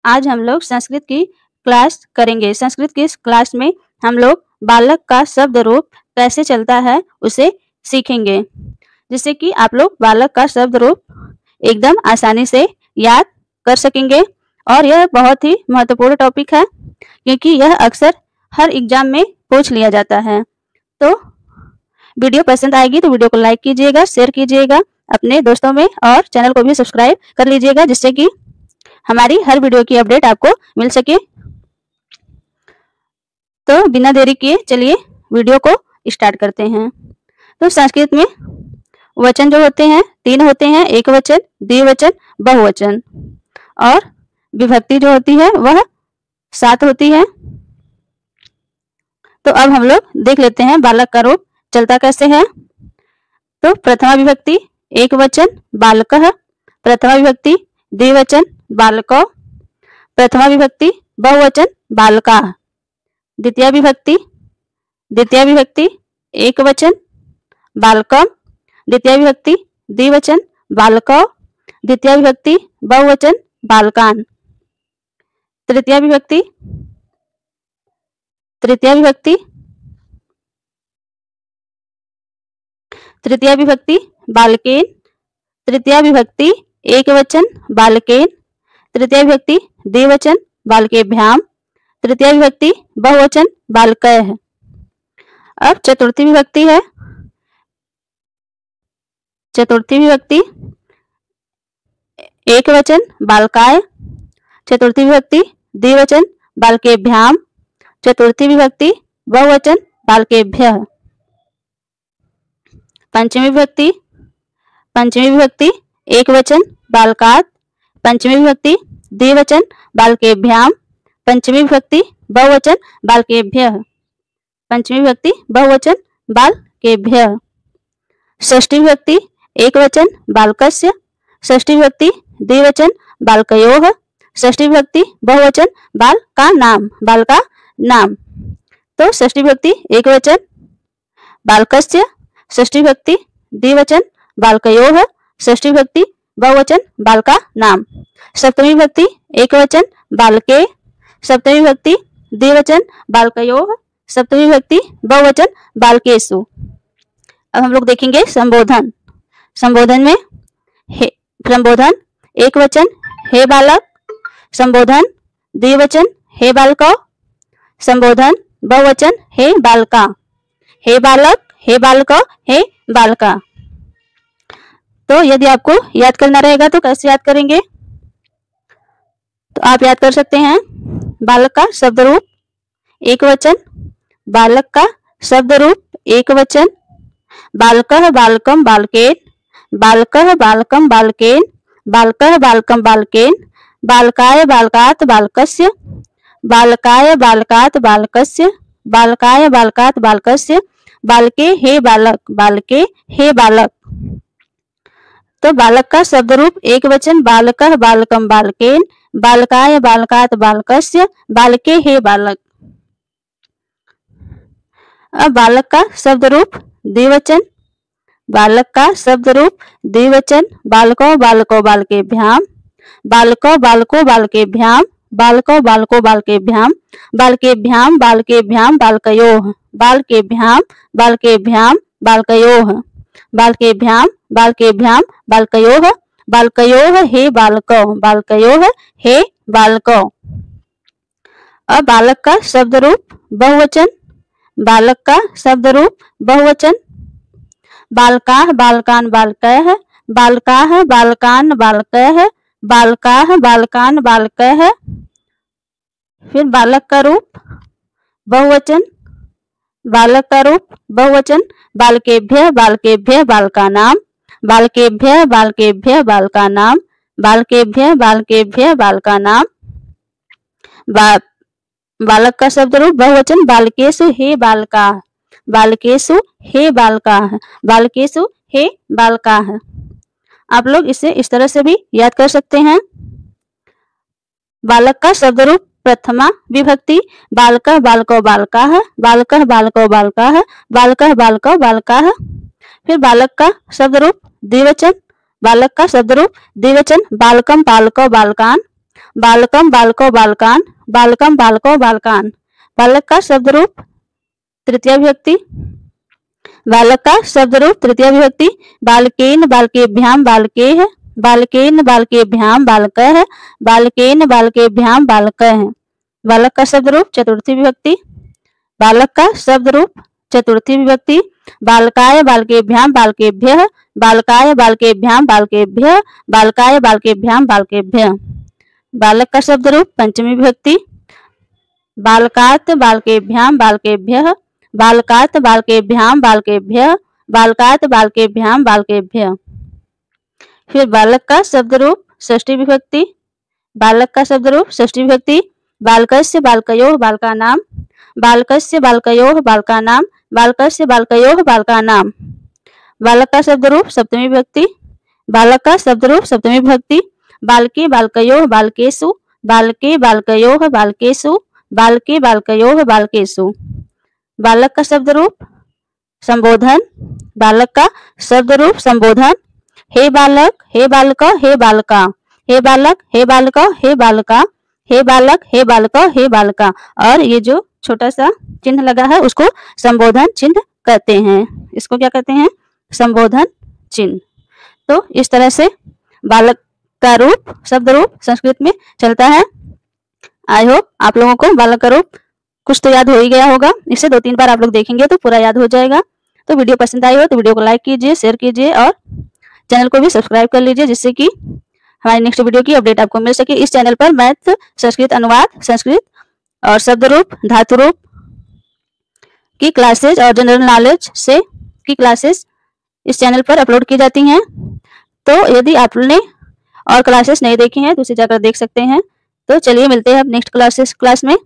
आज हम लोग संस्कृत की क्लास करेंगे। संस्कृत की इस क्लास में हम लोग बालक का शब्द रूप कैसे चलता है उसे सीखेंगे, जिससे कि आप लोग बालक का शब्द रूप एकदम आसानी से याद कर सकेंगे। और यह बहुत ही महत्वपूर्ण टॉपिक है, क्योंकि यह अक्सर हर एग्जाम में पूछ लिया जाता है। तो वीडियो पसंद आएगी तो वीडियो को लाइक कीजिएगा, शेयर कीजिएगा अपने दोस्तों में, और चैनल को भी सब्सक्राइब कर लीजिएगा, जिससे कि हमारी हर वीडियो की अपडेट आपको मिल सके। तो बिना देरी किए चलिए वीडियो को स्टार्ट करते हैं। तो संस्कृत में वचन जो होते हैं 3 होते हैं, एक वचन, द्विवचन, बहुवचन, और विभक्ति जो होती है वह 7 होती है। तो अब हम लोग देख लेते हैं बालक का रूप चलता कैसे है। तो प्रथमा विभक्ति एक वचन बालकः, प्रथमा विभक्ति द्विवचन बालकौ, प्रथमा विभक्ति बहुवचन बालकाः, द्वितीय विभक्ति एक वचन बालकम्, द्वितीय विभक्ति द्विवचन बालकौ, द्वितीय विभक्ति बहुवचन बालकान्, तृतीय विभक्ति बालकेन, तृतीय विभक्ति एक वचन बालकेन, तृतीय विभक्ति द्विवचन बालकेभ्याम, तृतीय विभक्ति बहुवचन बालकैः। अब चतुर्थी विभक्ति है। चतुर्थी विभक्ति एक वचन बालकाय, चतुर्थी विभक्ति द्विवचन बालकेभ्याम, चतुर्थी विभक्ति बहुवचन बालकेभ्यः। पंचमी विभक्ति एक वचन बालकात्, पंचमी विभक्ति द्विवचन बालकेभ्याम, पंचमी विभक्ति बहुवचन बालकेभ्यः, पंचमी विभक्ति बहुवचन बालकेभ्यः। षष्ठी विभक्ति एक वचन बालकस्य, षष्ठी विभक्ति द्विवचन बालकयोः, षष्ठी विभक्ति बहुवचन बालका नाम। तो षष्ठी विभक्ति एक वचन बालकस्य, षष्ठी विभक्ति द्विवचन बालकयोः, षष्ठी विभक्ति बहुवचन बालका नाम। सप्तमी विभक्ति एक वचन बालके, सप्तमी विभक्ति द्विवचन बालकयोः, सप्तमी विभक्ति बहुवचन बालकेषु। अब हम लोग देखेंगे संबोधन। संबोधन में संबोधन एक वचन हे बालक, संबोधन द्विवचन हे बालकौ, संबोधन बहुवचन हे बालका, हे बालक, हे बालकौ, हे बालका। तो यदि आपको याद करना रहेगा तो कैसे याद करेंगे? तो आप याद कर सकते हैं बालक का शब्द रूप एक वचन, बालक का शब्द रूप एक वचन, बालकः बालकम बालकेन, बालकः बालकम बालकेन, बालकः बालकम बालकेन, बालकाय बालकात् बालकस्य, बालकाय बालकात् बालकस्य, बालकाय बालकात् बालकस्य, बालके हे बालक, बालके हे बालक। तो बालक का शब्द रूप एक वचन बालकः बालकम बालकेन, बालकाय बालकात् बालकस्य, बालके हे बालक। अब बालक का शब्द रूप द्विवचन, बालक का शब्द रूप द्विवचन बालकौ बालकौ बालकेभ्याम, बालकौ बालको बालकेभ्याम, बालकौ बालको बालकेभ्याम, बालकेभ्याम बालकेभ्याम बालकयोः, बालकेभ्याम बालकेभ्याम बालकयोः, बालकेभ्याम बालकेभ्याम बालकयोः, बालकयोः हे बालकौ, बालकयोः हे बालकौ। अब बालक का शब्द रूप बहुवचन, बालक का शब्द रूप बहुवचन बालकाः बालकान् बालकैः, बालकाः बालकान् बालकैः, बालकाः बालकान् बालकैः। फिर बालक का रूप बहुवचन, बालक का रूप बहुवचन बालकेभ्यः बालकेभ्यः बालकानां, बालकेभ्यः बालकेभ्यः बालकानां, बालकेभ्यः बालकेभ्यः बालकानां। बालक का शब्द रूप बहुवचन बालकेषु हे बालकाः, बालकेषु हे बालकाः, बालकेषु हे बालकाः। आप लोग इसे इस तरह से भी याद कर सकते हैं। बालक का शब्द रूप प्रथमा विभक्ति बालकः बालकौ बालकाः, बालकः बालकौ बालकाः, बालकः बालकौ बालकाः। फिर बालक का शब्द रूप द्विवचन, बालक का शब्द रूप द्विवचन बालकम बालकौ बालकान, बालकम बालको बालकान, बालकम बालको बालकान। बालक का शब्द रूप तृतीया विभक्ति, बालक का शब्द रूप तृतीया विभक्ति। बालकेन बालकेभ्याम बालकेः, बालकेन बालकेभ्याम बालकः, बालकेन बालकेभ्याम बालकः। बालक का शब्द रूप चतुर्थी विभक्ति, बालक का शब्द रूप चतुर्थी विभक्ति। बालकाय बालकेभ्याम बालकेभ्यः, बालकाय बालकेभ्याम बालकेभ्यः, बालकाय बालकेभ्याम बालकेभ्यः। बालक का शब्द रूप पंचमी विभक्ति, बालकात् बालकेभ्याम बालकेभ्यः, बालकात् बालकेभ्याम बालकेभ्यः, बालकात् बालकेभ्याम बालकेभ्यः। फिर बालक का शब्द रूप षष्ठी विभक्ति, बालक का शब्द रूप षष्ठी विभक्ति। बालकस्य बालकयोः बालकानां, बालकस्य बालकयोः बालकानां, बालकस्य बालकयोः बालकानां। बालक का शब्द रूप सप्तमी विभक्ति, बालक का शब्द रूप सप्तमी विभक्ति। बालके बालकयोः बालकेषु, बालके बालकयोः बालकेषु, बालके बालकयोः बालकेषु। बालक का शब्द रूप संबोधन, बालक का शब्द रूप संबोधन। हे बालक, हे बालक, हे बालका, हे बालक, हे बालक, हे बालका, हे बालक, हे बालक, हे बालका। और ये जो छोटा सा चिन्ह लगा है उसको संबोधन चिन्ह कहते हैं। इसको क्या कहते हैं? संबोधन चिन्ह। तो इस तरह से बालक का रूप, शब्द रूप संस्कृत में चलता है। आई होप आप लोगों को बालक का रूप कुछ तो याद हो ही गया होगा। इसे 2-3 बार आप लोग देखेंगे तो पूरा याद हो जाएगा। तो वीडियो पसंद आई हो तो वीडियो को लाइक कीजिए, शेयर कीजिए और चैनल को भी सब्सक्राइब कर लीजिए, जिससे कि हमारी नेक्स्ट वीडियो की अपडेट आपको मिल सके। इस चैनल पर मैथ, संस्कृत अनुवाद, संस्कृत और शब्द रूप, धातु रूप की क्लासेज और जनरल नॉलेज से की क्लासेस इस चैनल पर अपलोड की जाती हैं। तो यदि आपने और क्लासेस नहीं देखी हैं तो उसे जाकर देख सकते हैं। तो चलिए मिलते हैं अब नेक्स्ट क्लास में।